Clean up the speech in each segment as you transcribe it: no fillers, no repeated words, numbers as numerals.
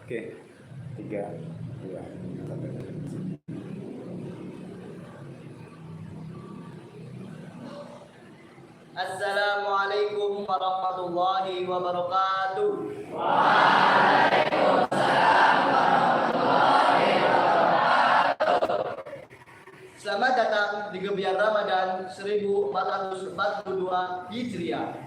Oke, 3, 2, 1. Assalamualaikum warahmatullahi wabarakatuh. Waalaikumsalam warahmatullahi wabarakatuh. Selamat datang di Gebiar Ramadan 1442 Hijriah.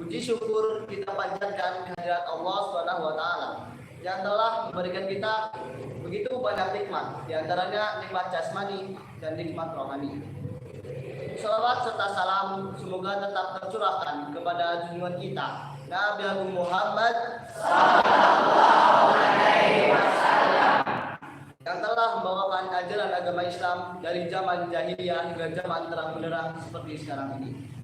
Puji syukur kita panjatkan kehadirat Allah Subhanahu wa taala yang telah memberikan kita begitu banyak nikmat, di antaranya nikmat jasmani dan nikmat rohani. Salawat serta salam semoga tetap tercurahkan kepada junjungan kita Nabi Agung Muhammad sallallahu alaihi wasallam yang telah membawakan ajaran agama Islam dari zaman jahiliyah hingga zaman terang benderang seperti sekarang ini.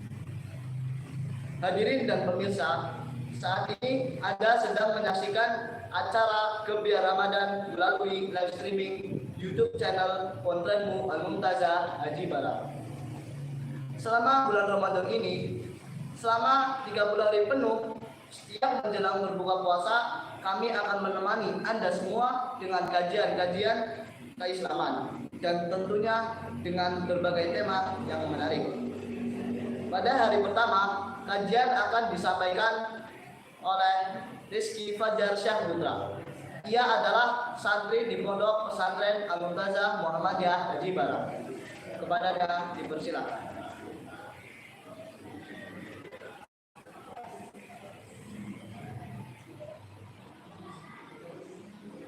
Hadirin dan pemirsa, saat ini Anda sedang menyaksikan acara Gebiar Ramadan melalui live streaming YouTube channel Pontrenmu Al-Mumtazah Haji Bara. Selama bulan Ramadan ini, selama 30 hari penuh, setiap menjelang berbuka puasa, kami akan menemani Anda semua dengan kajian-kajian keislaman dan tentunya dengan berbagai tema yang menarik. Pada hari pertama, kajian akan disampaikan oleh Rizky Fajar Syahputra. Ia adalah santri di Pondok Pesantren Al-Mumtazah Muhammadiyah Haji Bara. Kepadanya dipersilakan.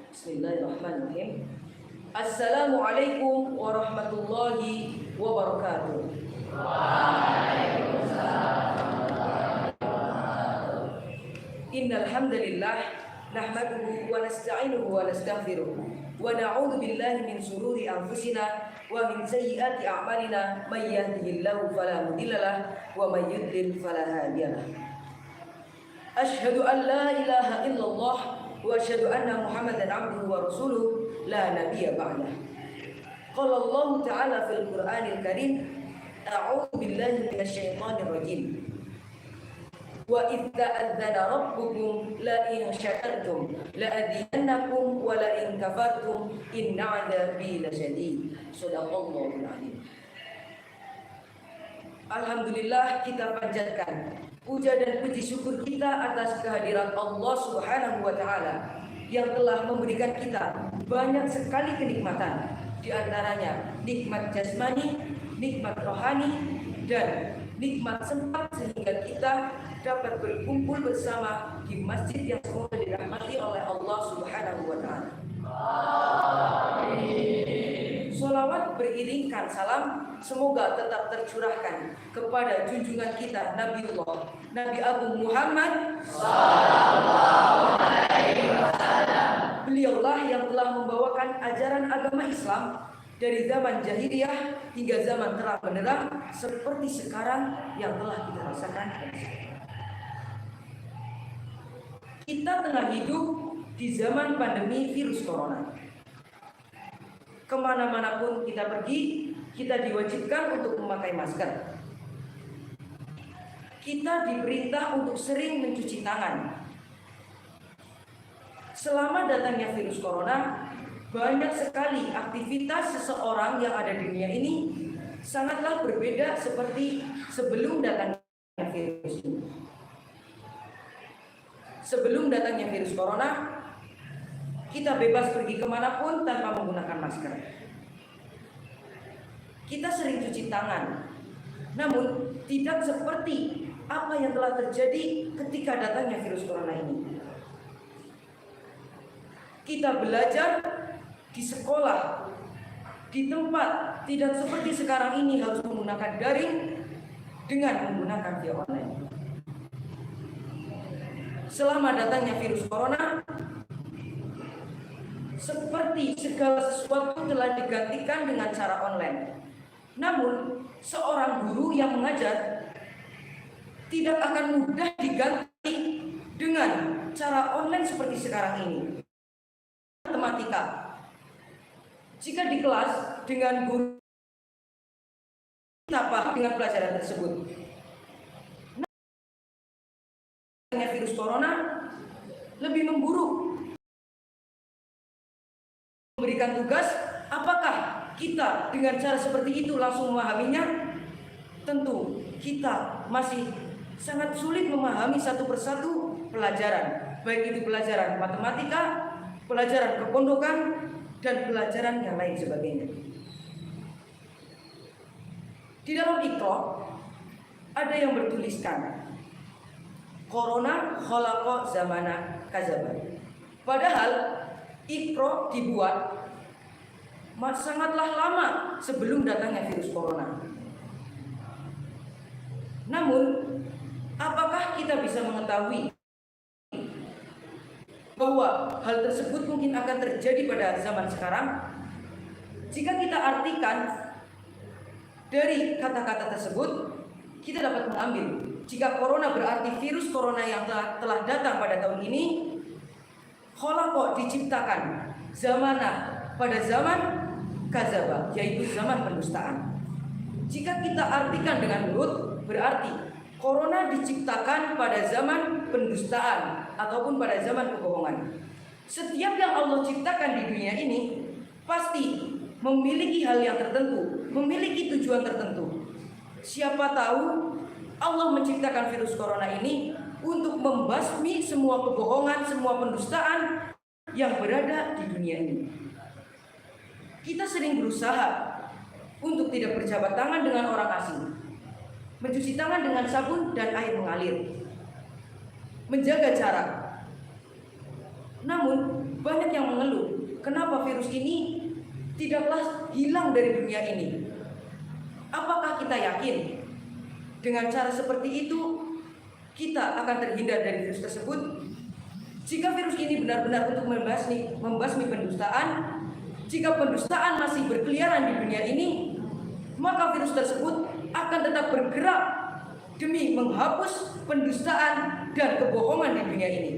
Bismillahirrahmanirrahim. Assalamualaikum warahmatullahi wabarakatuh. Innal hamdalillah nahmaduhu wa nasta'inuhu wa nastaghfiruh wa na'udzu billahi min shururi anfusina wa min sayyiati a'malina may yahdihillahu fala mudhillalah wa may yudlil fala hadiyalah. Asyhadu an la ilaha illallah wa asyhadu anna Muhammadan abduhu wa rasuluh la nabiyya ba'dah. Qala Allah ta'ala fil Qur'anil Karim, a'udzu billahi minasy syaithanir rajim. Wa idza adzana rabbukum la in syakartum la azidannakum wa la in kafartum inna 'adzabi lasyadid. Shadaqallahul 'azim. Alhamdulillah, kita panjatkan puja dan puji syukur kita atas kehadiran Allah Subhanahu wa taala yang telah memberikan kita banyak sekali kenikmatan, di antaranya nikmat jasmani, nikmat rohani, dan nikmat sempat sehingga kita dapat berkumpul bersama di masjid yang semoga dirahmati oleh Allah Subhanahu wa taala. Amin. Sholawat beriringkan salam semoga tetap tercurahkan kepada junjungan kita Nabiullah Nabi Agung Muhammad sallallahu alaihi wasallam. Beliaulah yang telah membawakan ajaran agama Islam dari zaman jahiliyah hingga zaman terang benderang seperti sekarang yang telah kita rasakan. Kita tengah hidup di zaman pandemi virus corona. Kemana-mana pun kita pergi, kita diwajibkan untuk memakai masker. Kita diperintah untuk sering mencuci tangan. Selama datangnya virus corona, banyak sekali aktivitas seseorang yang ada di dunia ini sangatlah berbeda seperti sebelum datangnya virus ini. Sebelum datangnya virus corona, kita bebas pergi kemanapun tanpa menggunakan masker. Kita sering cuci tangan, namun tidak seperti apa yang telah terjadi ketika datangnya virus corona ini. Kita belajar di sekolah, di tempat, tidak seperti sekarang ini harus menggunakan daring dengan menggunakan via online. Selama datangnya virus corona, seperti segala sesuatu telah digantikan dengan cara online. Namun, seorang guru yang mengajar tidak akan mudah diganti dengan cara online seperti sekarang ini. Matematika, jika di kelas dengan guru apa dengan pelajaran tersebut, virus corona lebih memburuk. Memberikan tugas, apakah kita dengan cara seperti itu langsung memahaminya? Tentu kita masih sangat sulit memahami satu persatu pelajaran, baik itu pelajaran matematika, pelajaran kepondokan, dan pelajaran yang lain sebagainya. Di dalam Iqra ada yang bertuliskan Corona khalaqa zamana kazaban. Padahal Iqra dibuat sangatlah lama sebelum datangnya virus corona. Namun, apakah kita bisa mengetahui bahwa hal tersebut mungkin akan terjadi pada zaman sekarang? Jika kita artikan dari kata-kata tersebut, kita dapat mengambil jika corona berarti virus corona yang telah datang pada tahun ini, khalaqa diciptakan, zamana pada zaman kazaba, yaitu zaman pendustaan. Jika kita artikan dengan urut, berarti corona diciptakan pada zaman pendustaan ataupun pada zaman kebohongan. Setiap yang Allah ciptakan di dunia ini pasti memiliki hal yang tertentu, memiliki tujuan tertentu. Siapa tahu Allah menciptakan virus corona ini untuk membasmi semua kebohongan, semua pendustaan yang berada di dunia ini. Kita sering berusaha untuk tidak berjabat tangan dengan orang asing, mencuci tangan dengan sabun dan air mengalir, menjaga jarak. Namun banyak yang mengeluh, kenapa virus ini tidaklah hilang dari dunia ini? Apakah kita yakin dengan cara seperti itu kita akan terhindar dari virus tersebut? Jika virus ini benar-benar untuk membasmi pendustaan, jika pendustaan masih berkeliaran di dunia ini, maka virus tersebut akan tetap bergerak demi menghapus pendustaan dan kebohongan di dunia ini.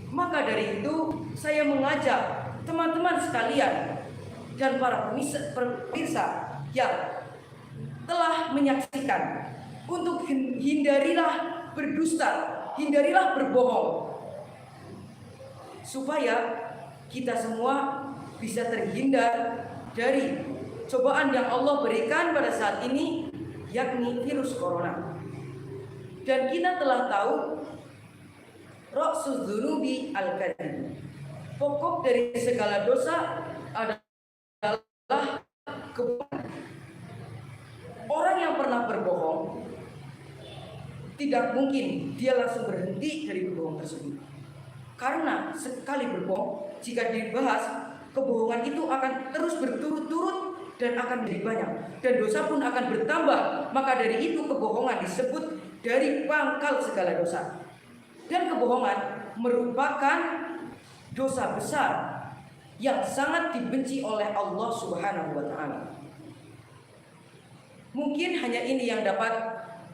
Maka dari itu saya mengajak teman-teman sekalian dan para pemirsa yang telah menyaksikan untuk hindarilah berdusta, hindarilah berbohong, supaya kita semua bisa terhindar dari cobaan yang Allah berikan pada saat ini, yakni virus corona. Dan kita telah tahu ra'suz dzunubi al-kadzib. Pokok dari segala dosa adalah kebohongan. Orang yang pernah berbohong tidak mungkin dia langsung berhenti dari kebohongan tersebut. Karena sekali berbohong, jika dibahas, kebohongan itu akan terus berturut-turut dan akan menjadi banyak, dan dosa pun akan bertambah. Maka dari itu kebohongan disebut dari pangkal segala dosa. Dan kebohongan merupakan dosa besar yang sangat dibenci oleh Allah Subhanahu wa taala. Mungkin hanya ini yang dapat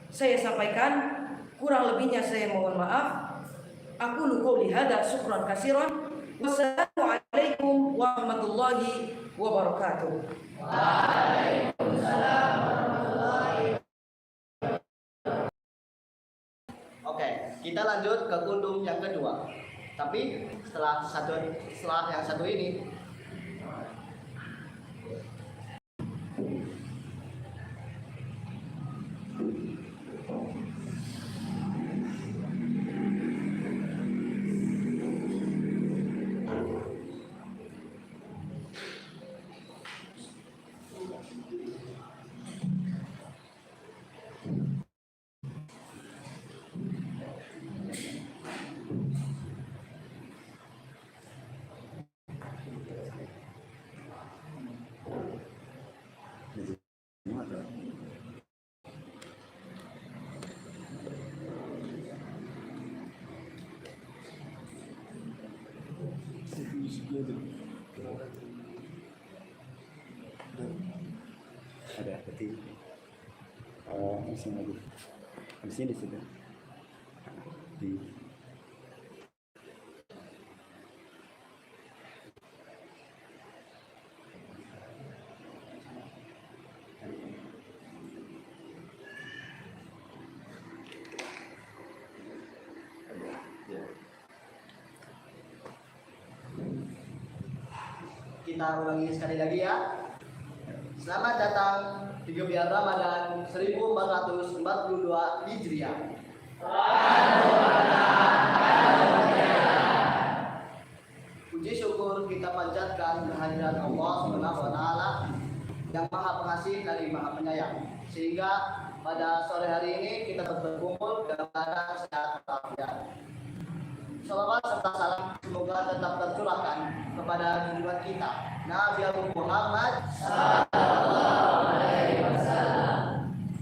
saya sampaikan, kurang lebihnya saya mohon maaf. Aku qouli hadza, syukran katsiran. Wassalamualaikum warahmatullahi wabarakatuh. Waalaikumsalam warahmatullahi wabarakatuh. Oke, kita lanjut ke kundum yang kedua. Tapi setelah yang satu ini, ada berarti mesin lagi di sini sudah di Kita ulangi sekali lagi ya. Selamat datang di Gebiar Ramadan 1442 Hijriah. Puji syukur kita panjatkan kehadirat Allah Subhanahu wa taala yang Maha Pengasih dari Maha Penyayang, sehingga pada sore hari ini kita berkumpul dalam keadaan sehat walafiat. Salawat serta salam semoga tetap tercurahkan kepada junjungan kita Nabi Muhammad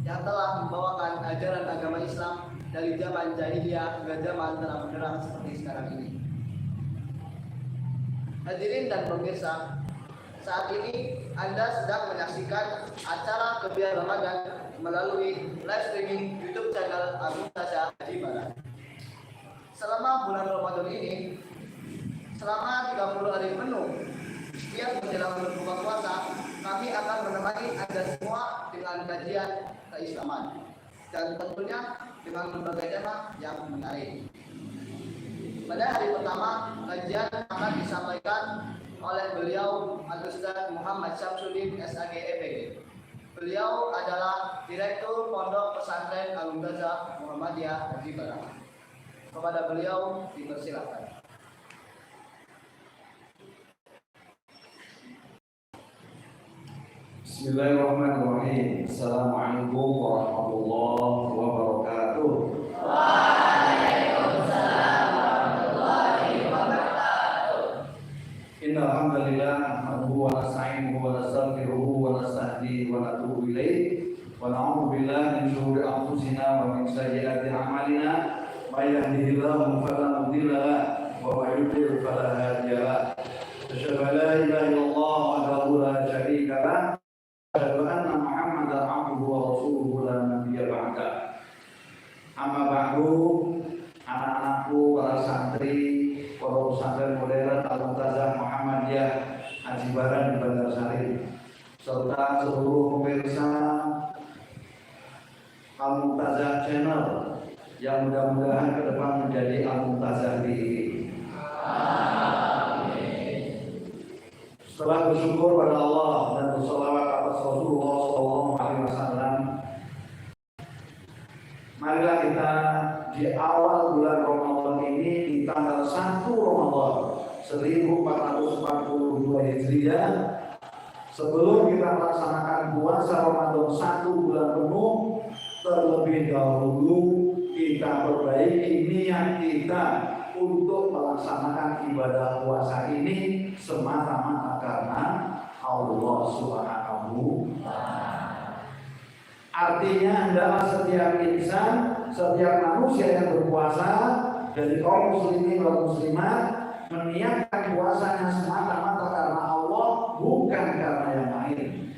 yang telah membawakan ajaran agama Islam dari zaman jahiliyah hingga zaman terang benderang seperti sekarang ini. Hadirin dan pemirsa, saat ini Anda sedang menyaksikan acara Gebiar Ramadan melalui live streaming YouTube channel Agung Tasya Haji Barat. Selama bulan Ramadan ini, selama 30 hari penuh, setiap menjelang berbuka puasa, kami akan menemani Anda semua dengan kajian keislaman dan tentunya dengan berbagai tema yang menarik. Pada hari pertama, kajian akan disampaikan oleh beliau Al-Ustaz Muhammad Syamsuddin SAG EPG. Beliau adalah Direktur Pondok Pesantren Al-Muntazah Muhammadiyah Haji Barat. Kepada beliau dipersilakan. Bismillahirrahmanirrahim. Assalamualaikum warahmatullahi wabarakatuh. Waalaikumsalam warahmatullahi wabarakatuh. Innal hamdalillah nahmaduhu wa nasta'inuhu wa nastaghfiruhu wa nastahdihi wa natubu ilaih wa na'udzu billahi min shururi anfusina wa min sayyiati a'malina. May yahdihillahu fala mudilla lahu wa may yudlil fala hadiya lahu. Asyhadu an la ilaha illallah wahdahu la syarika lahu. Asyhadu anna Muhammadan abduhu wa rasuluhu la nabiyya ba'da. Amma ba'du, anak-anakku, para santri, para pesantren modern Al-Muntazah Muhammadiyah Haji Barat di Bandarsari, serta seluruh pemirsa Al-Muntazah Channel yang mudah-mudahan ke depan menjadi Al-Muntazah TV. Setelah bersyukur pada Allah dan bersolawat atas Rasulullah SAW, marilah kita di awal bulan Ramadan ini di tanggal 1 Ramadan 1442 Hijriah, sebelum kita melaksanakan puasa Ramadan 1 bulan penuh, terlebih dahulu kita perbaiki niat kita untuk melaksanakan ibadah puasa ini semata-mata karena Allah Subhanahu wa Ta'ala. Artinya adalah setiap insan, setiap manusia yang berpuasa dari kaum muslimin dan muslimat meniatkan puasanya semata-mata karena Allah, bukan karena yang lain.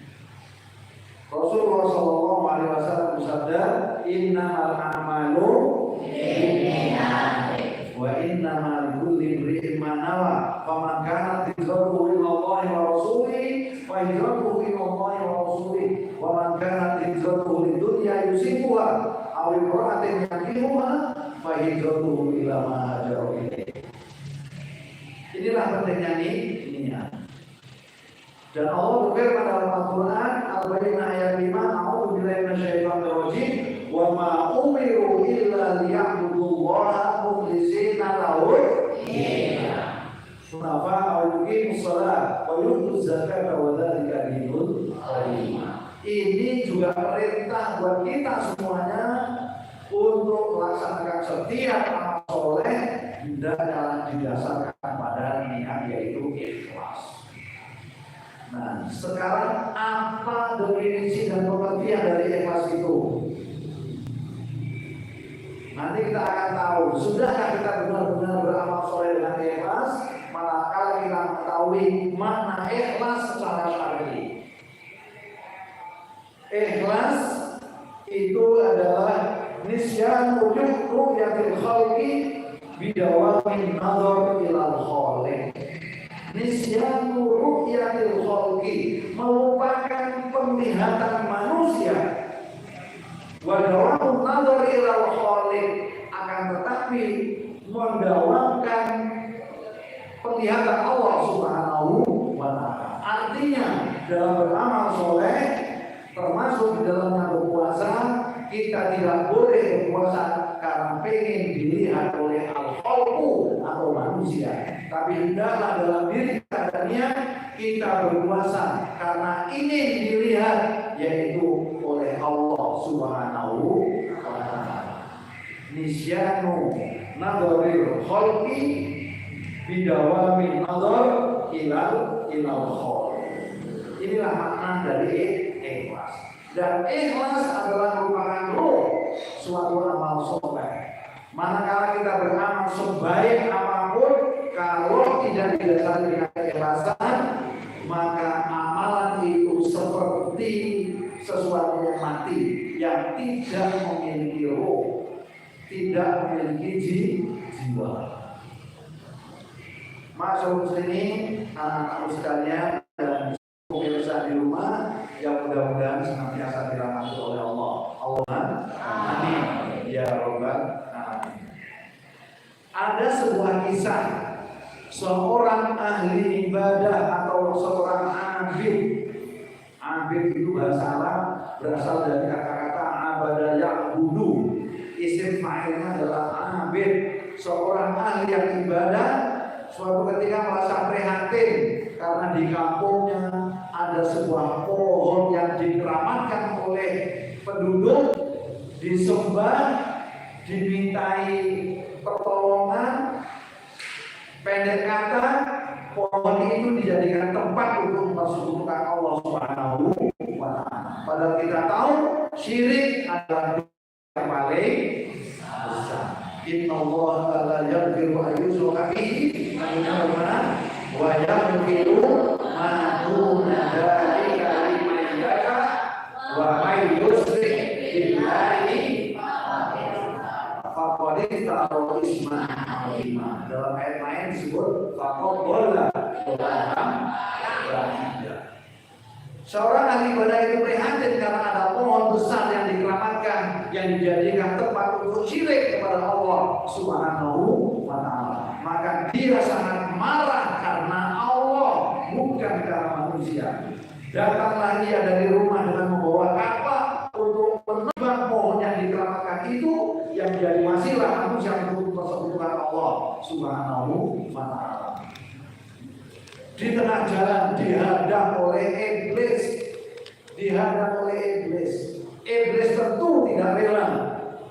Rasulullah SAW bersabda, innamal a'malu binniyat wa innamal likulli imri'in ma nawa. Faman kanat hijratuhu ila Allah wa rasulihi fa hijratuhu ila Allah wa rasulihi wa man kanat hijratuhu lidunya yusibuha aw imra'atin yankihuha fa hijratuhu ila ma hajara ilaih. Inilah pentingnya niat. Dan Allah berfirman dalam Al-Quran, Al-Baqarah ayat 5, A'udzu billahi minasyaitonir rajim, wa ma umiru illa liya'budullaha mukhlishina lahud din. Hunafa wa yuqimus shalah wa yutuz zakata wa dzalika dinul qayyim. Ini juga perintah buat kita semuanya untuk melaksanakan setiap amal soleh dan didasarkan pada niat, yaitu ikhlas. Nah, sekarang apa definisi dan pengertian dari ikhlas itu? Nanti kita akan tahu. Sudahkah kita benar-benar beramal soleh dengan ikhlas? Manakala kita mengetahui mana ikhlas secara syar'i. Ikhlas itu adalah nisyan wujud ru'yatil khalqi bidawamin nadhar ilal khaliq. Nisyanu ru'yatil khalqi, melupakan penglihatan manusia, wa dawamun nadhar ilal khaliq, akan tetapi mendawamkan penglihatan Allah Subhanahu wa Ta'ala. Artinya dalam beramal soleh termasuk di dalamnya berpuasa, kita tidak boleh berpuasa karena pengen dilihat oleh al-khalqu atau manusia, tapi hendaklah dalam diri katanya kita berpuasa karena ingin dilihat, yaitu oleh Allah Subhanahu wa ta'ala. Nisyanu nadharil khalqi bidawamin nadhar ilal khalq. Inilah makna dari ikhlas. Dan ikhlas adalah merupakan ruh suatu amal soleh. Manakala kita beramal sebaik apapun, kalau tidak didasari dengan keikhlasan, maka amalan itu seperti sesuatu yang mati, yang tidak memiliki ruh, tidak memiliki jiwa. Masyaallah muslimin, anak-anak sekalian dan pemirsa di rumah yang mudah-mudahan senantiasa dirahmati oleh Allah. Amin. Ya Rabbal alamin. Ada sebuah kisah seorang ahli ibadah atau seorang abid. Abid itu bahasa Arab berasal dari kata-kata abada ya'budu. Isim fa'ilnya adalah abid, seorang ahli yang ibadah. Suatu ketika merasa prihatin karena di kampungnya ada sebuah pohon yang dikeramatkan oleh penduduk, disembah, dimintai pertolongan. Pendek kata, pohon itu dijadikan tempat untuk mempersekutukan Allah Subhanahu wa ta'ala. Padahal kita tahu syirik adalah yang paling besar. Inna Allah la yaghfiru an yushraka bihi wa yaghfiru ma duna dzalika liman yasha wa may yushrik billahi faqad iftara isman 'azima. Dalam ayat lain disebut faqad dhalla dhalalan ba'ida. Seorang ahli ibadah itu prihatin karena ada pohon besar yang dikeramatkan, yang dijadikan tempat untuk syirik kepada Allah Subhanahu wa ta'ala. Maka dia sangat marah karena Allah, bukan karena manusia. Datanglah dia dari rumah dengan membawa kapak untuk menebang pohon yang dikeramatkan itu, yang menjadi wasilah manusia untuk mempersekutukan Allah Subhanahu wa ta'ala. Di tengah jalan dihadang oleh iblis. Iblis tentu tidak rela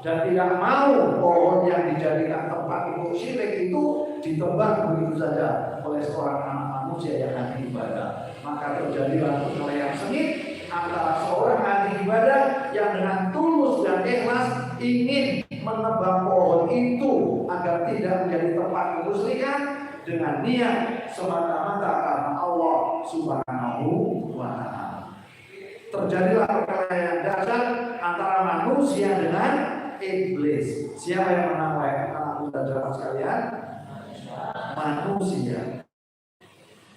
dan tidak mau pohon yang dijadikan tempat untuk syirik itu ditebang begitu saja oleh seorang anak manusia yang ahli ibadah. Maka terjadilah perkelahian sengit antara seorang ahli ibadah yang dengan tulus dan ikhlas ingin menebang pohon itu agar tidak menjadi tempat kemusyrikan, dengan niat semata-mata karena Allah Subhanahu wa ta'ala. Terjadilah perkelahian dasar antara manusia dengan iblis. Siapa yang menang, wahai anak muda jamaah sekalian?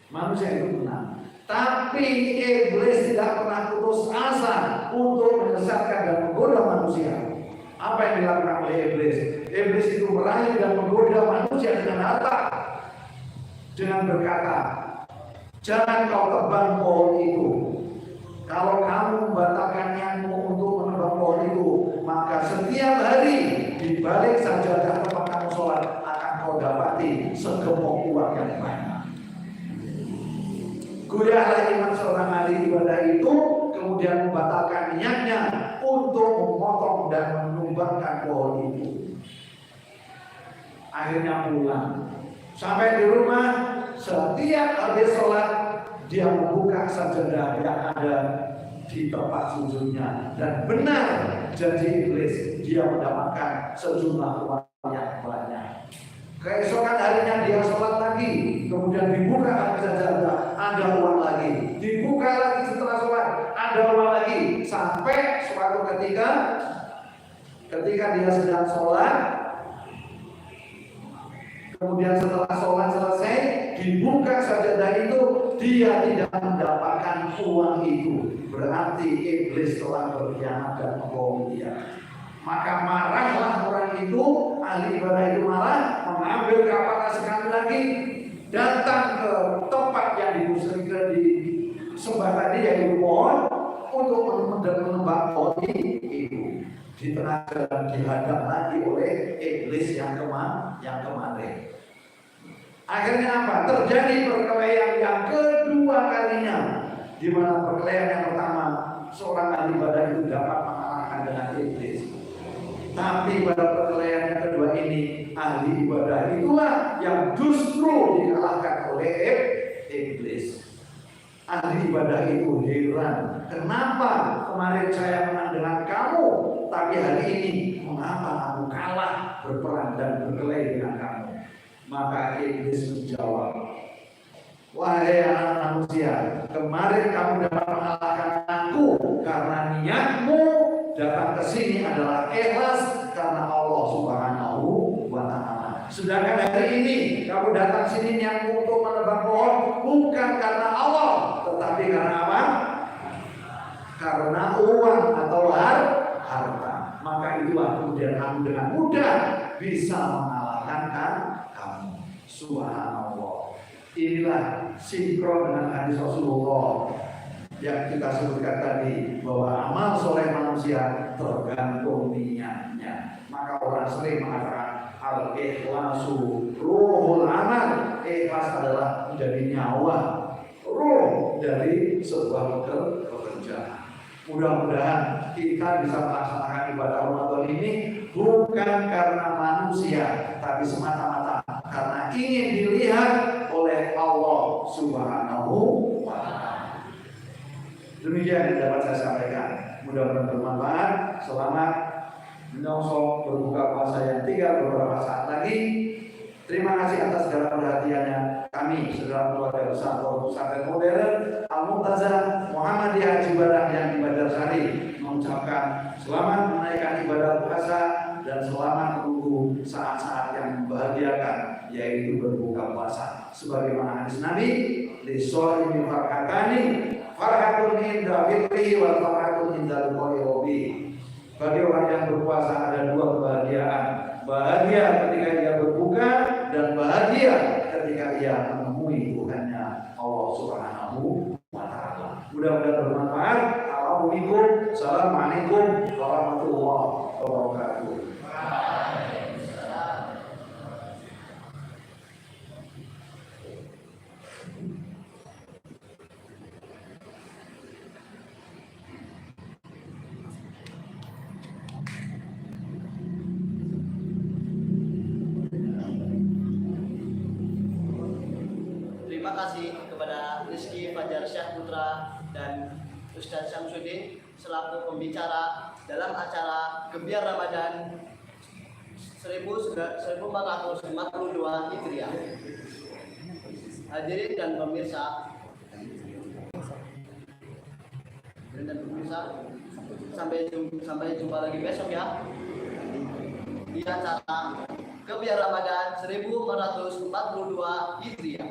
Manusia itu menang. Tapi iblis tidak pernah putus asa untuk menyesatkan dan menggoda manusia. Apa yang dilakukan oleh iblis? Iblis itu merayu dan menggoda manusia dengan harta, dengan berkata, jangan kau tebang pohon itu. Kalau kamu membatalkan niatmu untuk menebang pohon itu, maka setiap hari di balik sajadah tempat kamu sholat akan kau dapati segepok uang yang banyak. Goyahlah iman seorang ahli ibadah itu, kemudian membatalkan niatnya untuk memotong dan menumbangkan pohon itu. Akhirnya pulang. Sampai di rumah, setiap habis sholat dia membuka sajadah yang ada di tempat sujudnya, dan benar janji iblis, dia mendapatkan sejumlah uang yang banyak. Keesokan harinya dia sholat lagi, kemudian dibuka lagi sajadah, ada uang lagi, dibuka lagi setelah sholat, ada uang lagi, sampai suatu ketika dia sedang sholat. Kemudian setelah sholat selesai, dibuka sajadah itu, dia tidak mendapatkan uang itu. Berarti iblis telah berkhianat dan membohongi dia. Maka marahlah orang itu, ahli ibadah itu marah, mengambil kapaknya sekali lagi, datang ke tempat yang Sembah tadi yaitu pohon untuk menebak pohon itu. Di tengah jalan dihadap lagi oleh iblis yang kemarin. Akhirnya apa? Terjadi perkelahian yang kedua kalinya, di mana perkelahian yang pertama seorang ahli ibadah itu dapat mengalahkan dengan iblis. Tapi pada perkelahian yang kedua ini, ahli ibadah itulah yang justru dikalahkan oleh iblis. Ahli ibadah itu heran, kenapa kemarin saya menang dengan kamu, tapi hari ini mengapa kamu kalah berperang dan berkelahi dengan kamu? Maka iblis menjawab, wahai anak manusia, kemarin kamu dapat mengalahkan aku karena niatmu datang ke sini adalah ikhlas karena Allah Subhanahu wa Ta'ala. Sedangkan hari ini kamu datang sini niatmu untuk menebang pohon bukan karena Allah, tetapi karena apa? Karena uang atau harta. Maka itulah kemudian kamu dengan mudah bisa mengalahkan kamu. Subhanallah. Inilah sinkron dengan hadis Rasulullah yang kita sebutkan tadi, bahwa amal soleh manusia tergantung niatnya. Maka orang sering mengatakan al-ikhlasu ruhul amal. Ikhlas adalah menjadi nyawa, ruh dari sebuah pekerjaan. Mudah-mudahan kita bisa melaksanakan ibadah Ramadan ini bukan karena manusia, tapi semata-mata karena ingin dilihat oleh Allah Subhanahu wa Ta'ala. Demikian yang dapat saya sampaikan. Mudah-mudahan bermanfaat. Selamat menyongsong berbuka puasa yang tinggal beberapa saat lagi. Terima kasih atas segala perhatiannya. Kami segala keluarga besar Pondok Pesantren Modern Al-Muntazah Muhammadiyah Haji Barang yang di Banjarsari mengucapkan selamat menaikkan ibadah puasa dan selamat menunggu saat-saat yang membahagiakan, yaitu berbuka puasa. Sebagaimana hadis Nabi, "Lis-shaimi farhatani, farhatun inda fitrihi wa farhatun inda liqa'i." Bagi orang yang berpuasa ada dua kebahagiaan. Bahagia ketika dia berbuka dan bahagia ketika ia menemui Tuhannya Allah Subhanahu wa Ta'ala. Mudah-mudahan bermanfaat. Assalamualaikum warahmatullahi wabarakatuh. Terima kasih kepada Rizky Fajar Syah Putra dan Ustadz Syamsuddin selaku pembicara dalam acara Gebiar Ramadan 1452 Hijriah. Hadirin dan pemirsa, sampai jumpa lagi besok ya di acara Gebiar Ramadan 1442 Hijriah.